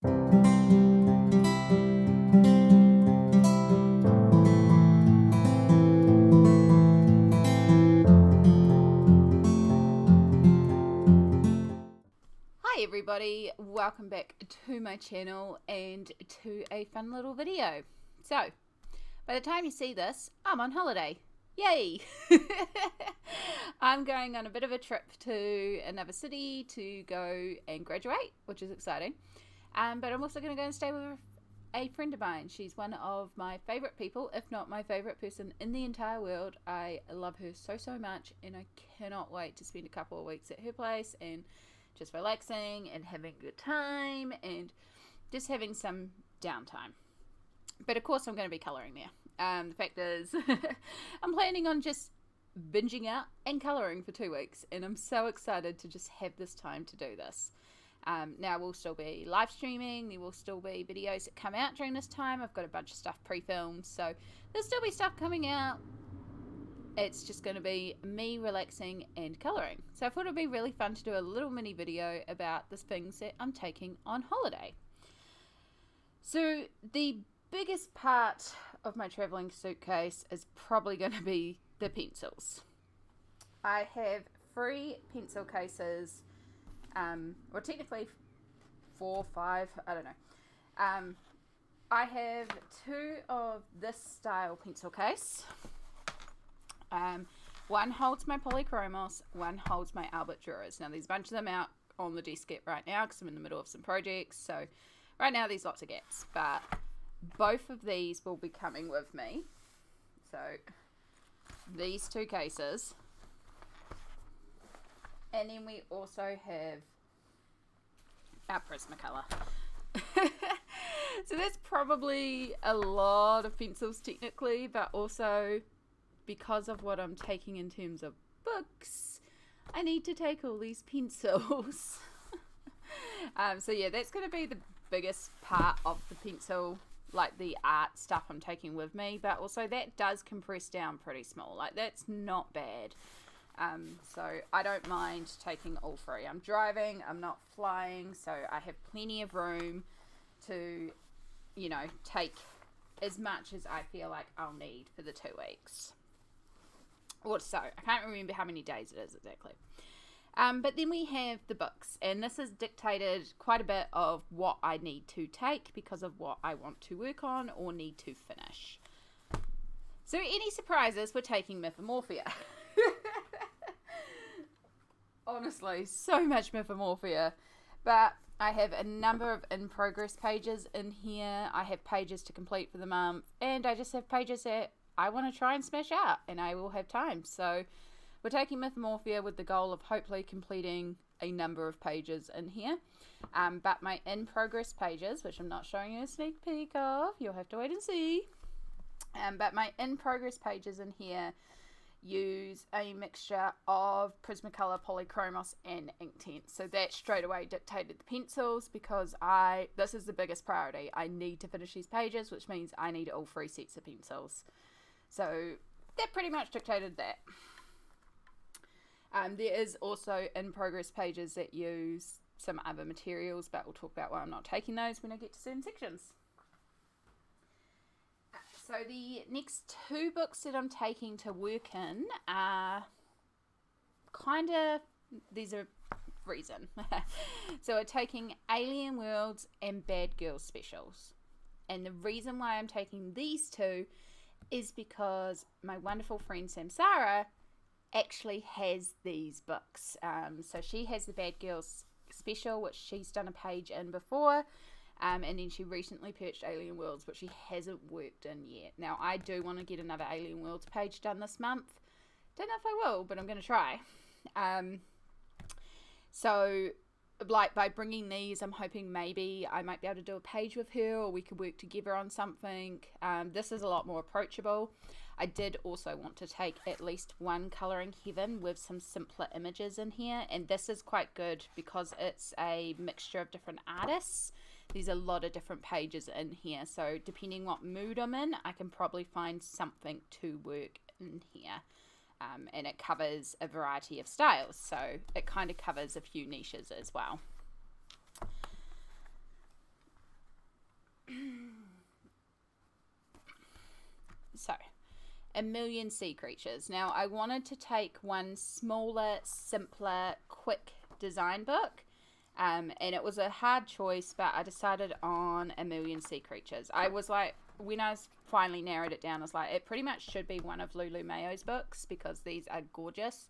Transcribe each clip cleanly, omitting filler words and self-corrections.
Hi everybody, welcome back to my channel and to a fun little video. So, by the time you see this, I'm on holiday. Yay! I'm going on a bit of a trip to another city to go and graduate, which is exciting. But I'm also going to go and stay with a friend of mine. She's one of my favorite people, if not my favorite person in the entire world. I love her so much, and I cannot wait to spend a couple of weeks at her place and just relaxing and having a good time and just having some downtime. But of course I'm going to be colouring there. The fact is I'm planning on just binging out and colouring for 2 weeks, and I'm so excited to just have this time to do this. Now we'll still be live streaming, there will still be videos that come out during this time. I've got a bunch of stuff pre-filmed, so there'll still be stuff coming out. It's just going to be me relaxing and colouring. So I thought it would be really fun to do a little mini video about the things that I'm taking on holiday. So the biggest part of my travelling suitcase is probably going to be the pencils. I have 3 pencil cases, or technically 4, 5, I don't know. I have 2 of this style pencil case. One holds my Polychromos, one holds my Albert Dürers. Now there's a bunch of them out on the desk right now because I'm in the middle of some projects, so right now there's lots of gaps, but both of these will be coming with me. So these 2 cases, and then we also have our Prismacolor. So that's probably a lot of pencils technically, but also because of what I'm taking in terms of books, I need to take all these pencils. So yeah, that's going to be the biggest part of the pencil, like the art stuff I'm taking with me, but also that does compress down pretty small. Like that's not bad. So I don't mind taking all 3. I'm driving, I'm not flying, so I have plenty of room to, you know, take as much as I feel like I'll need for the 2 weeks. Or so, I can't remember how many days it is exactly. But then we have the books, and this has dictated quite a bit of what I need to take because of what I want to work on or need to finish. So any surprises, we're taking Mythomorphia. Honestly, so much Mythomorphia. But I have a number of in-progress pages in here. I have pages to complete for the month, and I just have pages that I want to try and smash out, and I will have time. So we're taking Mythomorphia with the goal of hopefully completing a number of pages in here. But my in-progress pages, which I'm not showing you a sneak peek of, you'll have to wait and see. But my in-progress pages in here use a mixture of Prismacolor, Polychromos, and Inktense. So that straight away dictated the pencils because this is the biggest priority. I need to finish these pages, which means I need all 3 sets of pencils. So that pretty much dictated that. There is also in progress pages that use some other materials, but we'll talk about why I'm not taking those when I get to certain sections. So the next 2 books that I'm taking to work in are these are reason. So we're taking Alien Worlds and Bad Girls specials. And the reason why I'm taking these 2 is because my wonderful friend Samsara actually has these books. So she has the Bad Girls special, which she's done a page in before, and then she recently purchased Alien Worlds, which she hasn't worked in yet. Now I do want to get another Alien Worlds page done this month. Don't know if I will, but I'm going to try. So like by bringing these, I'm hoping maybe I might be able to do a page with her, or we could work together on something. This is a lot more approachable. I did also want to take at least one Colouring Heaven with some simpler images in here, and this is quite good because it's a mixture of different artists. There's a lot of different pages in here, so depending what mood I'm in, I can probably find something to work in here. And it covers a variety of styles, so it kind of covers a few niches as well. A Million Sea Creatures. Now, I wanted to take one smaller, simpler, quick design book, and it was a hard choice, but I decided on A Million Sea Creatures. I was like, when I finally narrowed it down, I was like, it pretty much should be one of Lulu Mayo's books because these are gorgeous.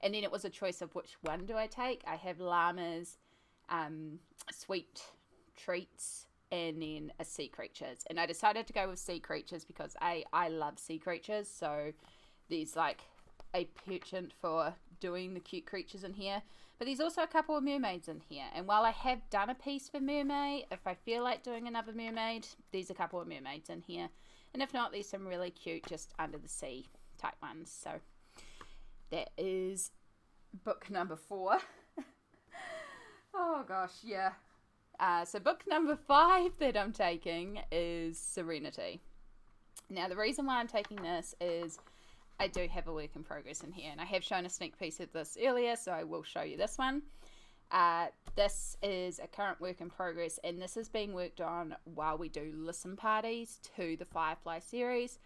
And then it was a choice of which one do I take. I have llamas, sweet treats, and then a sea creatures. And I decided to go with sea creatures because I love sea creatures. So there's like a penchant for doing the cute creatures in here. But there's also a couple of mermaids in here. And while I have done a piece for mermaid, if I feel like doing another mermaid, there's a couple of mermaids in here. And if not, there's some really cute just under the sea type ones. So that is book number 4. Oh gosh, yeah. So book number 5 that I'm taking is Serenity. Now the reason why I'm taking this is I do have a work in progress in here, and I have shown a sneak piece of this earlier, so I will show you this one. This is a current work in progress, and this is being worked on while we do listen parties to the Firefly series,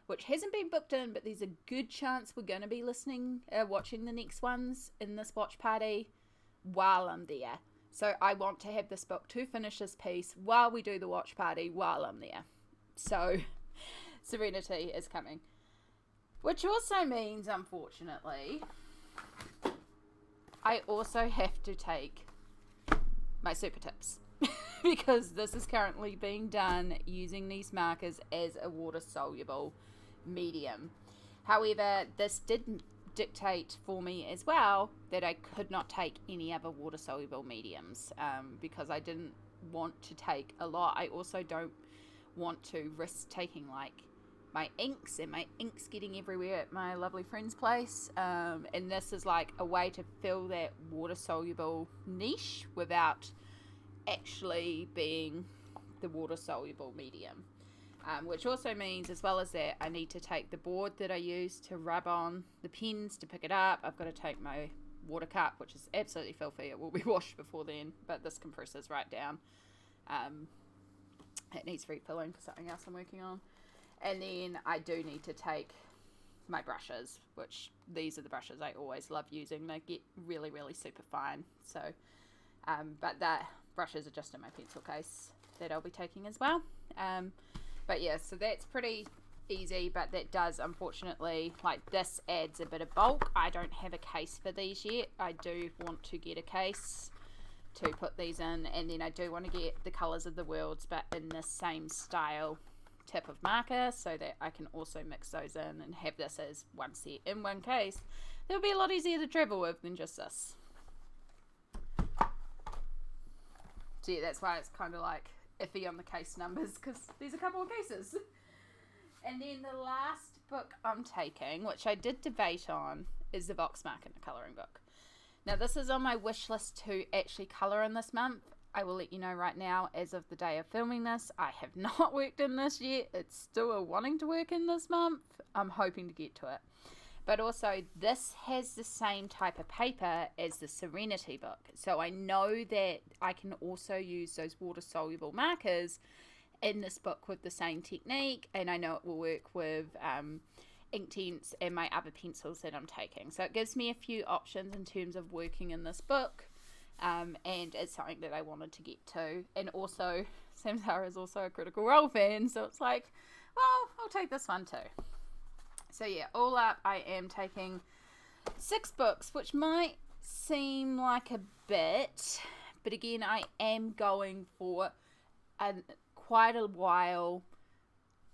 which hasn't been booked in, but there's a good chance we're going to be watching the next ones in this watch party while I'm there. So I want to have this book to finish this piece while we do the watch party while I'm there. So Serenity is coming. Which also means, unfortunately, I also have to take my super tips because this is currently being done using these markers as a water-soluble medium. However, this did dictate for me as well that I could not take any other water-soluble mediums because I didn't want to take a lot. I also don't want to risk taking like my inks getting everywhere at my lovely friend's place, and this is like a way to fill that water soluble niche without actually being the water soluble medium, which also means, as well as that, I need to take the board that I use to rub on the pens to pick it up. I've got to take my water cup, which is absolutely filthy. It will be washed before then, but this compresses right down. It needs refilling for something else I'm working on. And then I do need to take my brushes, which these are the brushes I always love using. They get really, really super fine. So, but that brushes are just in my pencil case that I'll be taking as well. But yeah, so that's pretty easy, but that does, unfortunately, like this adds a bit of bulk. I don't have a case for these yet. I do want to get a case to put these in, and then I do want to get the Colours of the Worlds, but in the same style tip of marker, so that I can also mix those in and have this as one set in one case. It'll be a lot easier to travel with than just this. So yeah, that's why it's kind of like iffy on the case numbers, because there's a couple of cases. And then the last book I'm taking, which I did debate on, is the Vox Machina colouring book. Now this is on my wish list to actually colour in this month. I will let you know right now, as of the day of filming this, I have not worked in this yet. It's still a wanting to work in this month. I'm hoping to get to it. But also, this has the same type of paper as the Serenity book. So I know that I can also use those water-soluble markers in this book with the same technique. And I know it will work with Inktense and my other pencils that I'm taking. So it gives me a few options in terms of working in this book. And it's something that I wanted to get to. And also, Samsara is also a Critical Role fan, so it's like, well, I'll take this one too. So yeah, all up, I am taking 6 books, which might seem like a bit, but again, I am going for quite a while,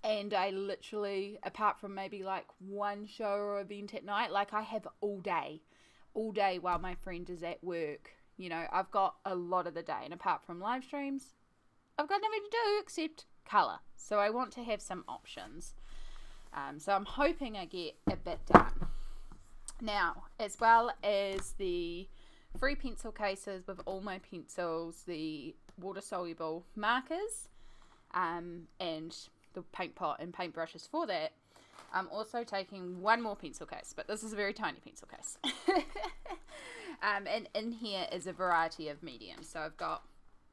and I literally, apart from maybe like one show or event at night, like I have all day while my friend is at work. You know, I've got a lot of the day, and apart from live streams, I've got nothing to do except colour. So I want to have some options. So I'm hoping I get a bit done. Now, as well as the free pencil cases with all my pencils, the water-soluble markers, and the paint pot and paint brushes for that, I'm also taking one more pencil case, but this is a very tiny pencil case. And in here is a variety of mediums. So I've got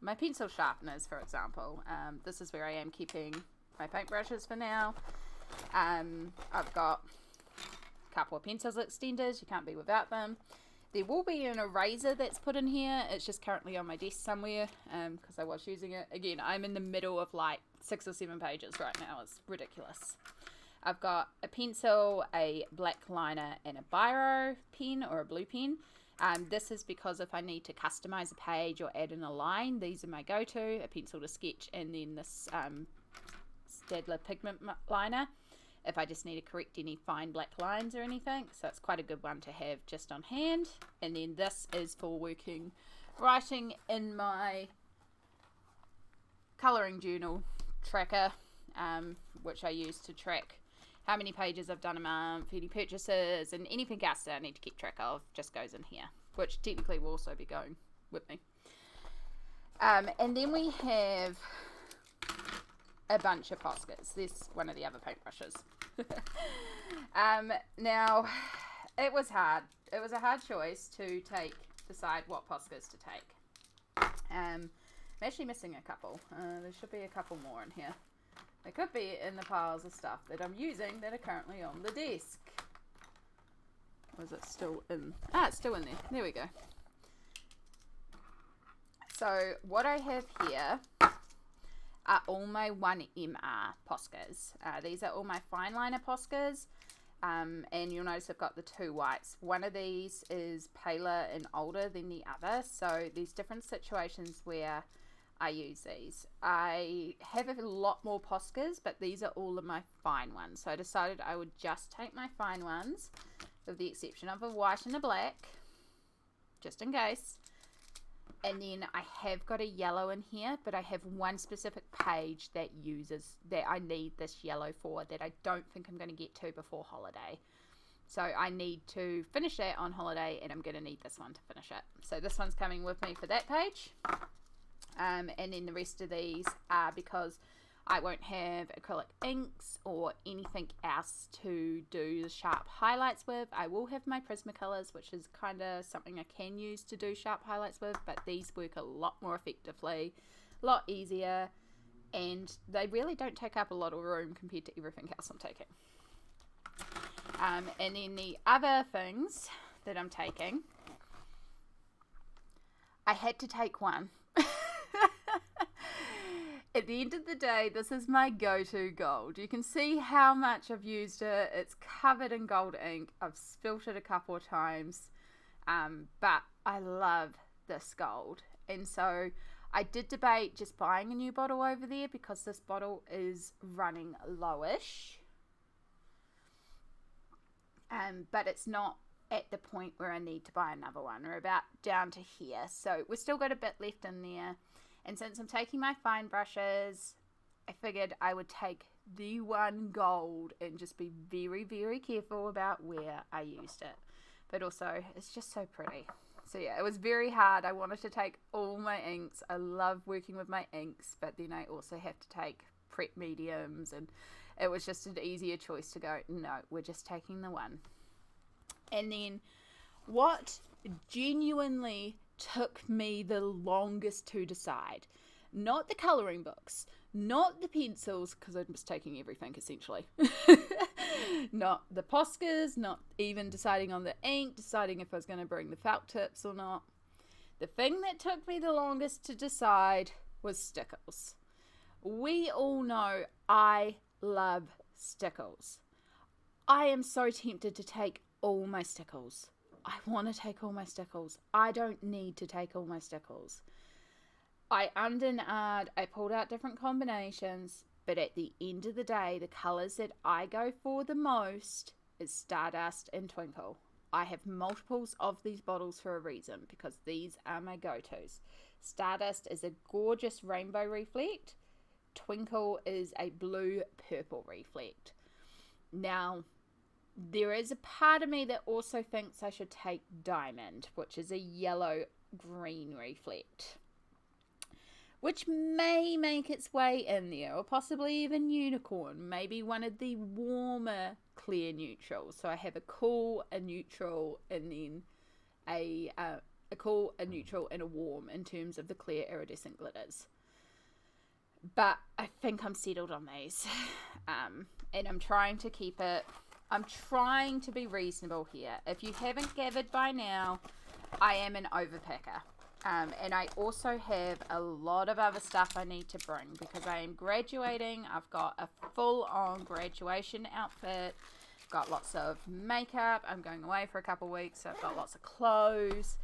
my pencil sharpeners, for example. This is where I am keeping my paintbrushes for now. I've got a couple of pencils extenders. You can't be without them. There will be an eraser that's put in here. It's just currently on my desk somewhere because I was using it. Again, I'm in the middle of like 6 or 7 pages right now. It's ridiculous. I've got a pencil, a black liner, and a biro pen or a blue pen. This is because if I need to customize a page or add in a line, these are my go-to. A pencil to sketch, and then this Staedtler pigment liner if I just need to correct any fine black lines or anything. So it's quite a good one to have just on hand. And then this is for writing in my colouring journal tracker, which I use to track how many pages I've done a month, any purchases, and anything else that I need to keep track of just goes in here, which technically will also be going with me. And then we have a bunch of Poscas. There's one of the other paintbrushes. Now, it was hard. It was a hard choice to decide what Poscas to take. I'm actually missing a couple. There should be a couple more in here. They could be in the piles of stuff that I'm using that are currently on the desk. Or is it still in? Ah, it's still in there. There we go. So what I have here are all my 1MR Poscas. These are all my fine liner Poscas. And you'll notice I've got the 2 whites. One of these is paler and older than the other. So there's different situations where I use these. I have a lot more Poscas, but these are all of my fine ones. So I decided I would just take my fine ones, with the exception of a white and a black, just in case. And then I have got a yellow in here, but I have one specific page that I need this yellow for, that I don't think I'm going to get to before holiday. So I need to finish that on holiday, and I'm going to need this one to finish it. So this one's coming with me for that page. And then the rest of these are because I won't have acrylic inks or anything else to do the sharp highlights with. I will have my Prismacolors, which is kind of something I can use to do sharp highlights with, but these work a lot more effectively, a lot easier, and they really don't take up a lot of room compared to everything else I'm taking. And then the other things that I'm taking, I had to take one. At the end of the day, this is my go-to gold. You can see how much I've used it. It's covered in gold ink. I've spilt it a couple of times, but I love this gold. And so I did debate just buying a new bottle over there because this bottle is running lowish. But it's not at the point where I need to buy another one. We're about down to here. So we've still got a bit left in there. And since I'm taking my fine brushes, I figured I would take the one gold and just be very, very careful about where I used it. But also, it's just so pretty. So yeah, it was very hard. I wanted to take all my inks. I love working with my inks, but then I also have to take prep mediums, and it was just an easier choice to go, no, we're just taking the one. And then what genuinely took me the longest to decide, not the colouring books, not the pencils, because I was taking everything essentially, not the Poscas, not even deciding on the ink, deciding if I was going to bring the felt tips or not. The thing that took me the longest to decide was stickles. We all know I love stickles. I am so tempted to take all my stickles. I want to take all my stickles. I don't need to take all my stickles. I ummed and ahed. I pulled out different combinations, but at the end of the day, the colours that I go for the most is Stardust and Twinkle. I have multiples of these bottles for a reason, because these are my go-tos. Stardust is a gorgeous rainbow reflect. Twinkle is a blue-purple reflect. Now, there is a part of me that also thinks I should take Diamond, which is a yellow-green reflect, which may make its way in there, or possibly even Unicorn, maybe one of the warmer clear neutrals. So I have a cool, a neutral, and then a cool, a neutral, and a warm in terms of the clear iridescent glitters. But I think I'm settled on these. And I'm trying to keep it, I'm trying to be reasonable here. If you haven't gathered by now, I am an overpacker. And I also have a lot of other stuff I need to bring because I am graduating. I've got a full-on graduation outfit. I've got lots of makeup. I'm going away for a couple of weeks, so I've got lots of clothes.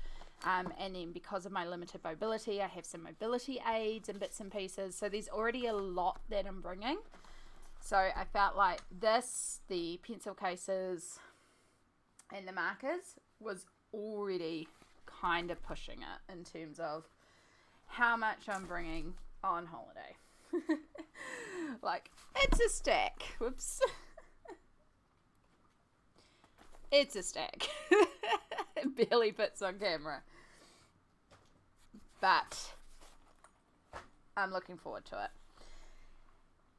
And then because of my limited mobility, I have some mobility aids and bits and pieces. So there's already a lot that I'm bringing. So I felt like this, the pencil cases and the markers, was already kind of pushing it in terms of how much I'm bringing on holiday. Like, it's a stack. Whoops. It's a stack. It barely fits on camera. But I'm looking forward to it.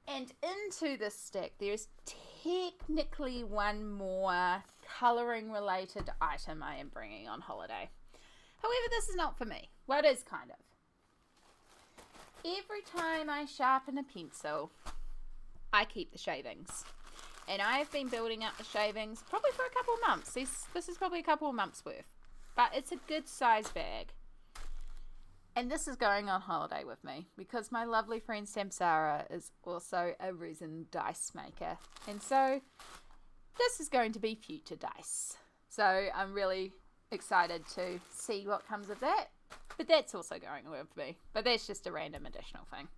And into this stack, there's technically one more colouring related item I am bringing on holiday. However, this is not for me. Well, it is kind of. Every time I sharpen a pencil, I keep the shavings. And I have been building up the shavings probably for a couple of months. This is probably a couple of months worth. But it's a good size bag. And this is going on holiday with me because my lovely friend Samsara is also a resin dice maker. And so this is going to be future dice. So I'm really excited to see what comes of that. But that's also going with me. But that's just a random additional thing.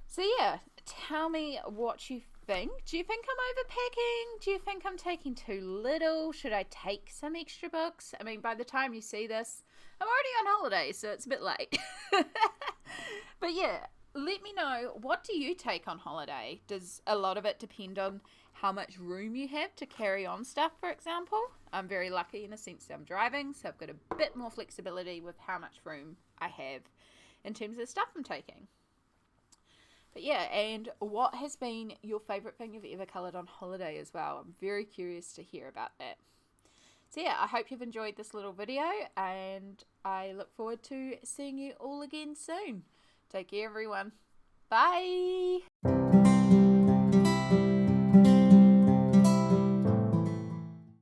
So yeah, tell me what you think. Do you think I'm overpacking? Do you think I'm taking too little? Should I take some extra books? I mean, by the time you see this, I'm already on holiday, so it's a bit late. But yeah, let me know, what do you take on holiday? Does a lot of it depend on how much room you have to carry on stuff, for example? I'm very lucky in a sense that I'm driving, so I've got a bit more flexibility with how much room I have in terms of the stuff I'm taking. But yeah, and what has been your favourite thing you've ever coloured on holiday as well? I'm very curious to hear about that. So yeah, I hope you've enjoyed this little video, and I look forward to seeing you all again soon. Take care, everyone. Bye!